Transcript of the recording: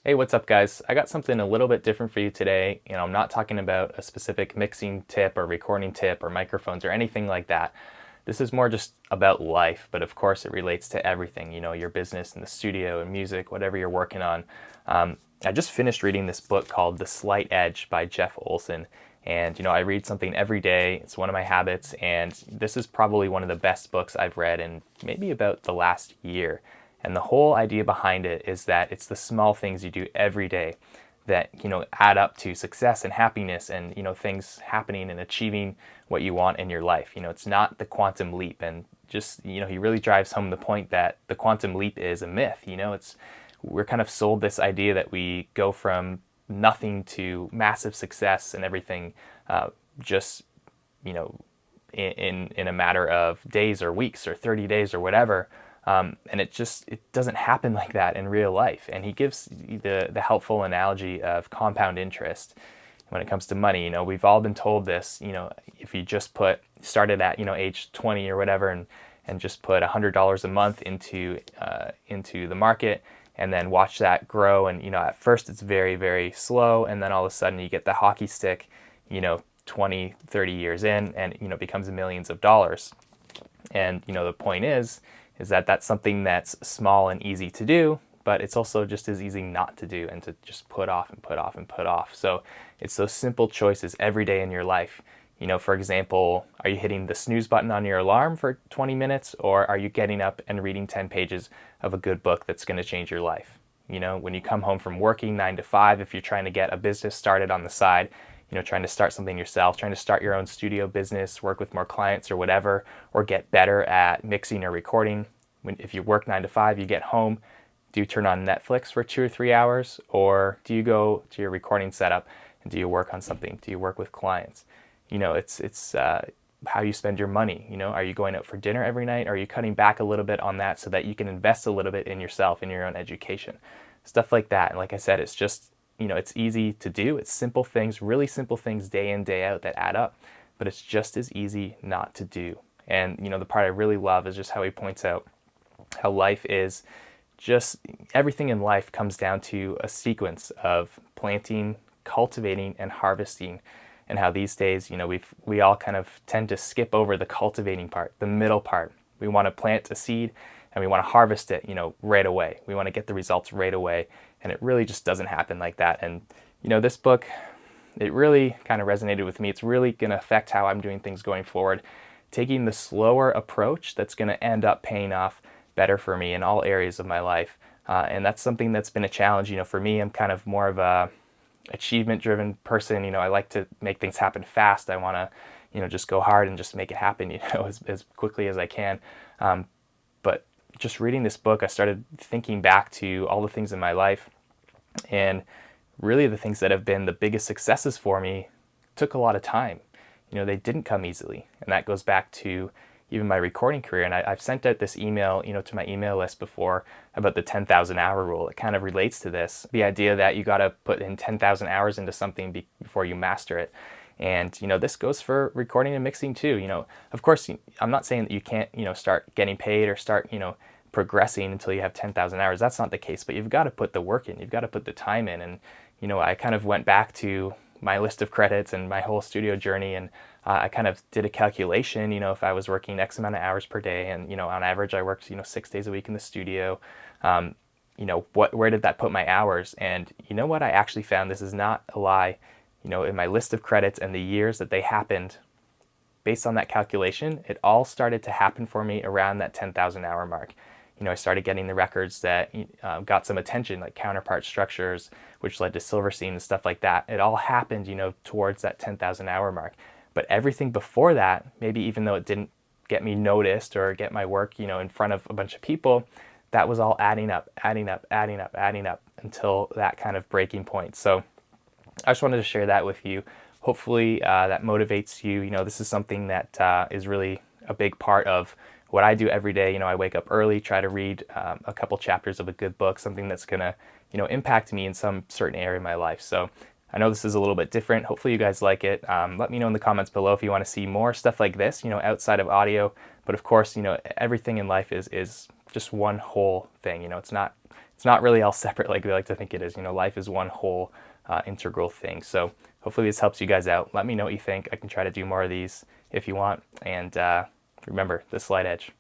Hey, what's up, guys? I got something a little bit different for you today. I'm not talking about a specific mixing tip or recording tip or microphones or anything like that. This is more just about life, but of course it relates to everything, your business and the studio and music, whatever you're working on. I just finished reading this book called The Slight Edge by Jeff Olson. And, I read something every day. It's one of my habits. And this is probably one of the best books I've read in maybe about the last year. And the whole idea behind it is that it's the small things you do every day that, add up to success and happiness and, things happening and achieving what you want in your life. It's not the quantum leap. And just, he really drives home the point that the quantum leap is a myth. We're kind of sold this idea that we go from nothing to massive success and everything just, in a matter of days or weeks or 30 days or whatever. And it doesn't happen like that in real life. And he gives the helpful analogy of compound interest when it comes to money. We've all been told this, if you just started at, age 20 or whatever and just put $100 a month into the market and then watch that grow. And, at first it's very, very slow. And then all of a sudden you get the hockey stick, 20, 30 years in and, it becomes millions of dollars. And, the point is that that's something that's small and easy to do, but it's also just as easy not to do and to just put off and put off and put off. So it's those simple choices every day in your life. For example, are you hitting the snooze button on your alarm for 20 minutes, or are you getting up and reading 10 pages of a good book that's going to change your life? When you come home from working 9 to 5, if you're trying to get a business started on the side, trying to start something yourself, trying to start your own studio business, work with more clients or whatever, or get better at mixing or recording. If you work 9 to 5, you get home, do you turn on Netflix for 2 or 3 hours, or do you go to your recording setup and do you work on something? Do you work with clients? It's how you spend your money. Are you going out for dinner every night? Are you cutting back a little bit on that so that you can invest a little bit in yourself, in your own education? Stuff like that. And like I said, it's just, it's easy to do. It's simple things, really simple things day in, day out that add up, but it's just as easy not to do. And, the part I really love is just how he points out how life is just, everything in life comes down to a sequence of planting, cultivating, and harvesting. And how these days, we all kind of tend to skip over the cultivating part, the middle part. We want to plant a seed and we want to harvest it, right away. We want to get the results right away. And it really just doesn't happen like that. And, this book, it really kind of resonated with me. It's really going to affect how I'm doing things going forward, taking the slower approach that's going to end up paying off better for me in all areas of my life. And that's something that's been a challenge. For me, I'm kind of more of a achievement-driven person. I like to make things happen fast. I want to, just go hard and just make it happen, as quickly as I can. But just reading this book, I started thinking back to all the things in my life, and really the things that have been the biggest successes for me took a lot of time. They didn't come easily, and that goes back to even my recording career. And I've sent out this email, to my email list before about the 10,000 hour rule. It kind of relates to this, the idea that you got to put in 10,000 hours into something before you master it. And, this goes for recording and mixing too. Of course, I'm not saying that you can't, start getting paid or start, progressing until you have 10,000 hours. That's not the case, but you've got to put the work in. You've got to put the time in. And, I kind of went back to my list of credits and my whole studio journey, and I kind of did a calculation, if I was working X amount of hours per day, and, on average I worked, 6 days a week in the studio, where did that put my hours? And what I actually found, this is not a lie, in my list of credits and the years that they happened, based on that calculation, it all started to happen for me around that 10,000 hour mark. I started getting the records that got some attention, like Counterpart Structures, which led to Silverstein and stuff like that. It all happened, towards that 10,000 hour mark. But everything before that, maybe even though it didn't get me noticed or get my work, in front of a bunch of people, that was all adding up until that kind of breaking point. So I just wanted to share that with you. Hopefully that motivates you. This is something that is really a big part of what I do every day. I wake up early, try to read a couple chapters of a good book, something that's going to, impact me in some certain area of my life. So I know this is a little bit different. Hopefully you guys like it. Let me know in the comments below if you want to see more stuff like this, outside of audio. But of course, everything in life is just one whole thing. It's not it's not really all separate like we like to think it is. You know, life is one whole integral thing. So hopefully this helps you guys out. Let me know what you think. I can try to do more of these if you want. And remember, the slight edge.